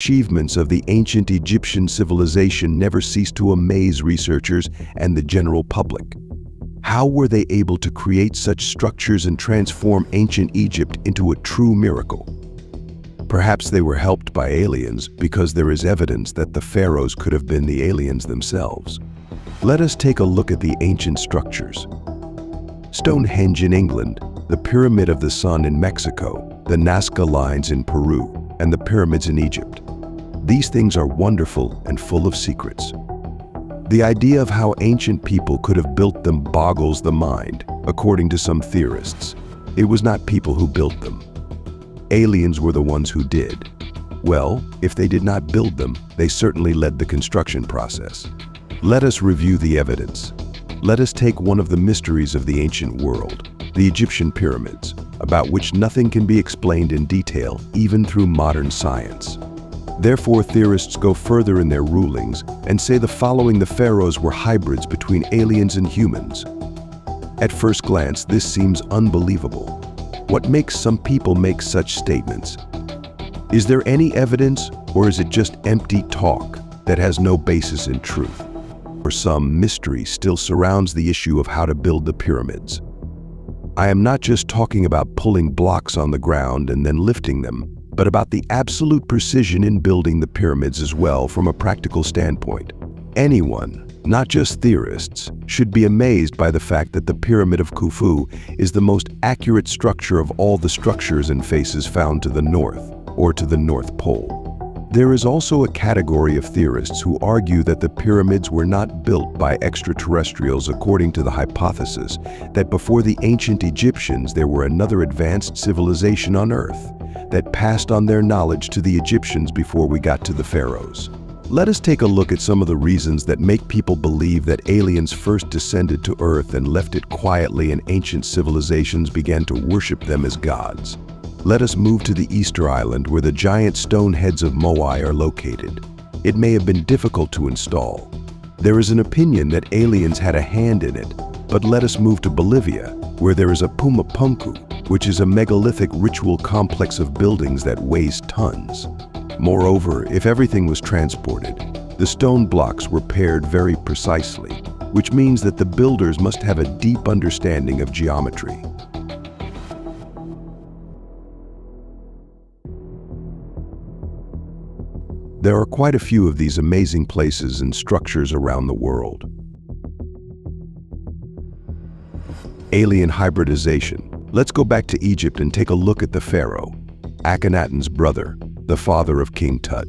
Achievements of the ancient Egyptian civilization never ceased to amaze researchers and the general public. How were they able to create such structures and transform ancient Egypt into a true miracle? Perhaps they were helped by aliens, because there is evidence that the pharaohs could have been the aliens themselves. Let us take a look at the ancient structures. Stonehenge in England, the Pyramid of the Sun in Mexico, the Nazca lines in Peru, and the pyramids in Egypt. These things are wonderful and full of secrets. The idea of how ancient people could have built them boggles the mind, according to some theorists. It was not people who built them. Aliens were the ones who did. Well, if they did not build them, they certainly led the construction process. Let us review the evidence. Let us take one of the mysteries of the ancient world, the Egyptian pyramids, about which nothing can be explained in detail, even through modern science. Therefore, theorists go further in their rulings and say the following: the pharaohs were hybrids between aliens and humans. At first glance, this seems unbelievable. What makes some people make such statements? Is there any evidence, or is it just empty talk that has no basis in truth? Or some mystery still surrounds the issue of how to build the pyramids. I am not just talking about pulling blocks on the ground and then lifting them, but about the absolute precision in building the pyramids as well from a practical standpoint. Anyone, not just theorists, should be amazed by the fact that the Pyramid of Khufu is the most accurate structure of all the structures and faces found to the north, or to the North Pole. There is also a category of theorists who argue that the pyramids were not built by extraterrestrials, according to the hypothesis that before the ancient Egyptians there were another advanced civilization on Earth that passed on their knowledge to the Egyptians before we got to the pharaohs. Let us take a look at some of the reasons that make people believe that aliens first descended to Earth and left it quietly, and ancient civilizations began to worship them as gods. Let us move to the Easter Island, where the giant stone heads of Moai are located. It may have been difficult to install. There is an opinion that aliens had a hand in it, but let us move to Bolivia, where there is a Pumapunku, which is a megalithic ritual complex of buildings that weighs tons. Moreover, if everything was transported, the stone blocks were paired very precisely, which means that the builders must have a deep understanding of geometry. There are quite a few of these amazing places and structures around the world. Alien hybridization. Let's go back to Egypt and take a look at the pharaoh, Akhenaten's brother, the father of King Tut.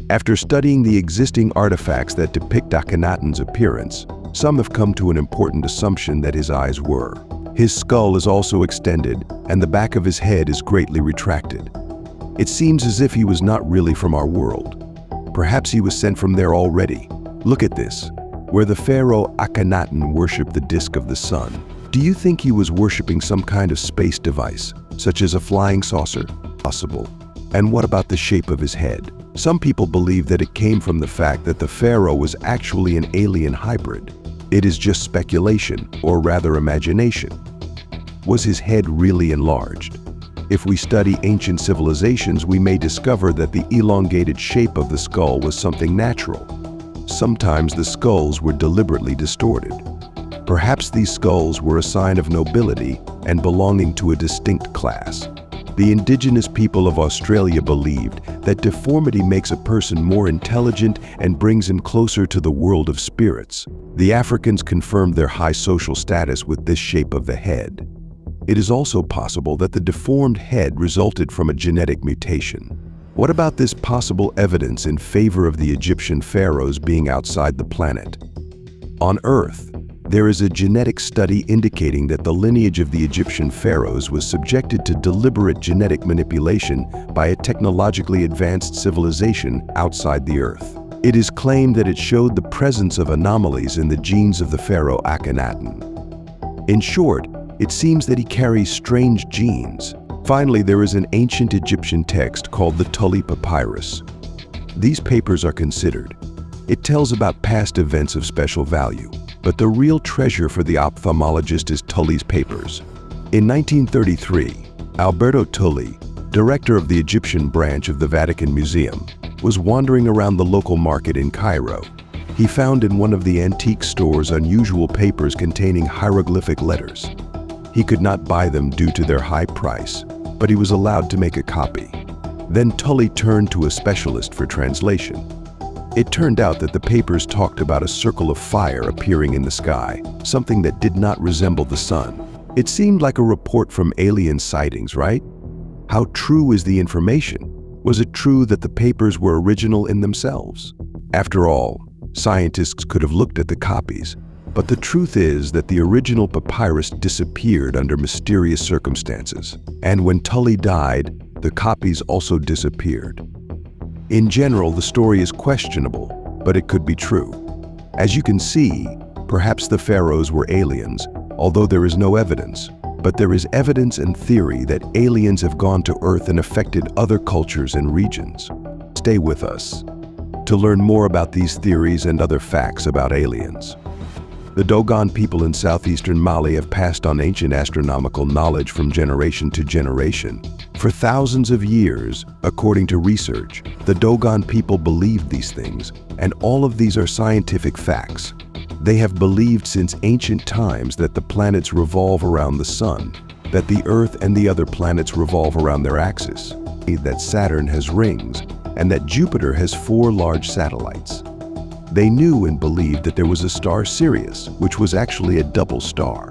After studying the existing artifacts that depict Akhenaten's appearance, some have come to an important assumption that his eyes were. His skull is also extended, and the back of his head is greatly retracted. It seems as if he was not really from our world. Perhaps he was sent from there already. Look at this, where the pharaoh Akhenaten worshipped the disk of the sun. Do you think he was worshipping some kind of space device, such as a flying saucer? Possible. And what about the shape of his head? Some people believe that it came from the fact that the pharaoh was actually an alien hybrid. It is just speculation, or rather imagination. Was his head really enlarged? If we study ancient civilizations, we may discover that the elongated shape of the skull was something natural. Sometimes the skulls were deliberately distorted. Perhaps these skulls were a sign of nobility and belonging to a distinct class. The indigenous people of Australia believed that deformity makes a person more intelligent and brings him closer to the world of spirits. The Africans confirmed their high social status with this shape of the head. It is also possible that the deformed head resulted from a genetic mutation. What about this possible evidence in favor of the Egyptian pharaohs being outside the planet? On Earth, there is a genetic study indicating that the lineage of the Egyptian pharaohs was subjected to deliberate genetic manipulation by a technologically advanced civilization outside the Earth. It is claimed that it showed the presence of anomalies in the genes of the pharaoh Akhenaten. In short, it seems that he carries strange genes. Finally, there is an ancient Egyptian text called the Tully Papyrus. These papers are considered. It tells about past events of special value. But the real treasure for the ophthalmologist is Tully's papers. In 1933, Alberto Tully, director of the Egyptian branch of the Vatican Museum, was wandering around the local market in Cairo. He found in one of the antique stores unusual papers containing hieroglyphic letters. He could not buy them due to their high price, but he was allowed to make a copy. Then Tully turned to a specialist for translation. It turned out that the papers talked about a circle of fire appearing in the sky, something that did not resemble the sun. It seemed like a report from alien sightings, right? How true is the information? Was it true that the papers were original in themselves? After all, scientists could have looked at the copies, but the truth is that the original papyrus disappeared under mysterious circumstances. And when Tully died, the copies also disappeared. In general, the story is questionable, but it could be true. As you can see, perhaps the pharaohs were aliens, although there is no evidence. But there is evidence and theory that aliens have gone to Earth and affected other cultures and regions. Stay with us to learn more about these theories and other facts about aliens. The Dogon people in southeastern Mali have passed on ancient astronomical knowledge from generation to generation. For thousands of years, according to research, the Dogon people believed these things, and all of these are scientific facts. They have believed since ancient times that the planets revolve around the sun, that the Earth and the other planets revolve around their axis, that Saturn has rings, and that Jupiter has 4 large satellites. They knew and believed that there was a star Sirius, which was actually a double star.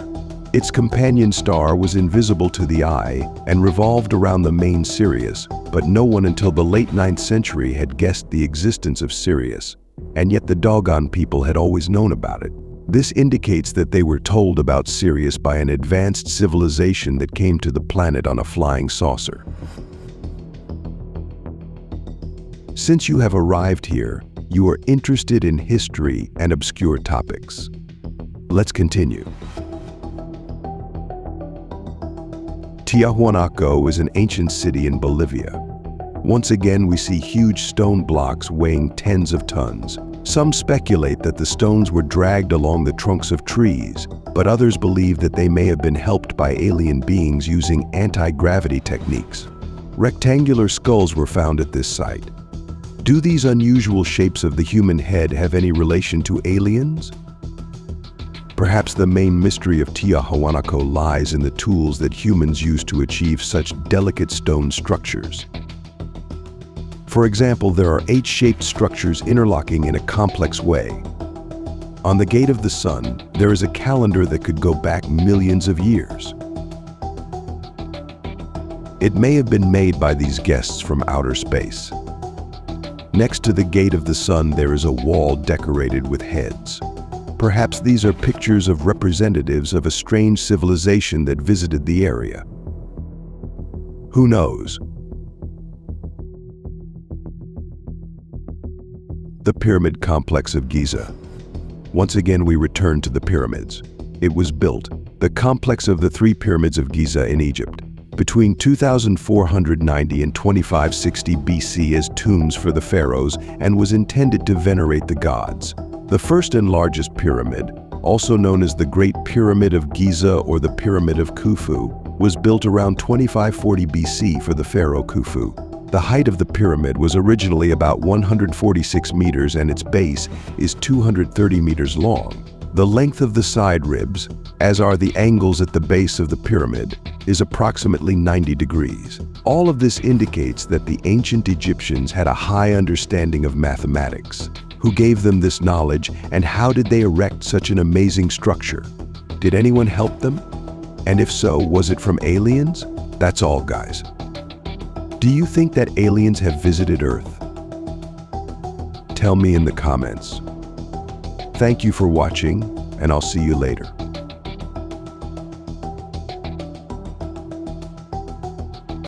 Its companion star was invisible to the eye and revolved around the main Sirius, but no one until the late 9th century had guessed the existence of Sirius, and yet the Dogon people had always known about it. This indicates that they were told about Sirius by an advanced civilization that came to the planet on a flying saucer. Since you have arrived here, you are interested in history and obscure topics. Let's continue. Tiahuanaco is an ancient city in Bolivia. Once again, we see huge stone blocks weighing tens of tons. Some speculate that the stones were dragged along the trunks of trees, but others believe that they may have been helped by alien beings using anti-gravity techniques. Rectangular skulls were found at this site. Do these unusual shapes of the human head have any relation to aliens? Perhaps the main mystery of Tiahuanaco lies in the tools that humans use to achieve such delicate stone structures. For example, there are 8 structures interlocking in a complex way. On the Gate of the Sun, there is a calendar that could go back millions of years. It may have been made by these guests from outer space. Next to the Gate of the Sun, there is a wall decorated with heads. Perhaps these are pictures of representatives of a strange civilization that visited the area. Who knows? The Pyramid Complex of Giza. Once again, we return to the pyramids. It was built, the complex of the 3 pyramids of Giza in Egypt, between 2490 and 2560 BC as tombs for the pharaohs and was intended to venerate the gods. The first and largest pyramid, also known as the Great Pyramid of Giza or the Pyramid of Khufu, was built around 2540 BC for the pharaoh Khufu. The height of the pyramid was originally about 146 meters and its base is 230 meters long. The length of the side ribs, as are the angles at the base of the pyramid, is approximately 90 degrees. All of this indicates that the ancient Egyptians had a high understanding of mathematics. Who gave them this knowledge, and how did they erect such an amazing structure? Did anyone help them? And if so, was it from aliens? That's all, guys. Do you think that aliens have visited Earth? Tell me in the comments. Thank you for watching, and I'll see you later.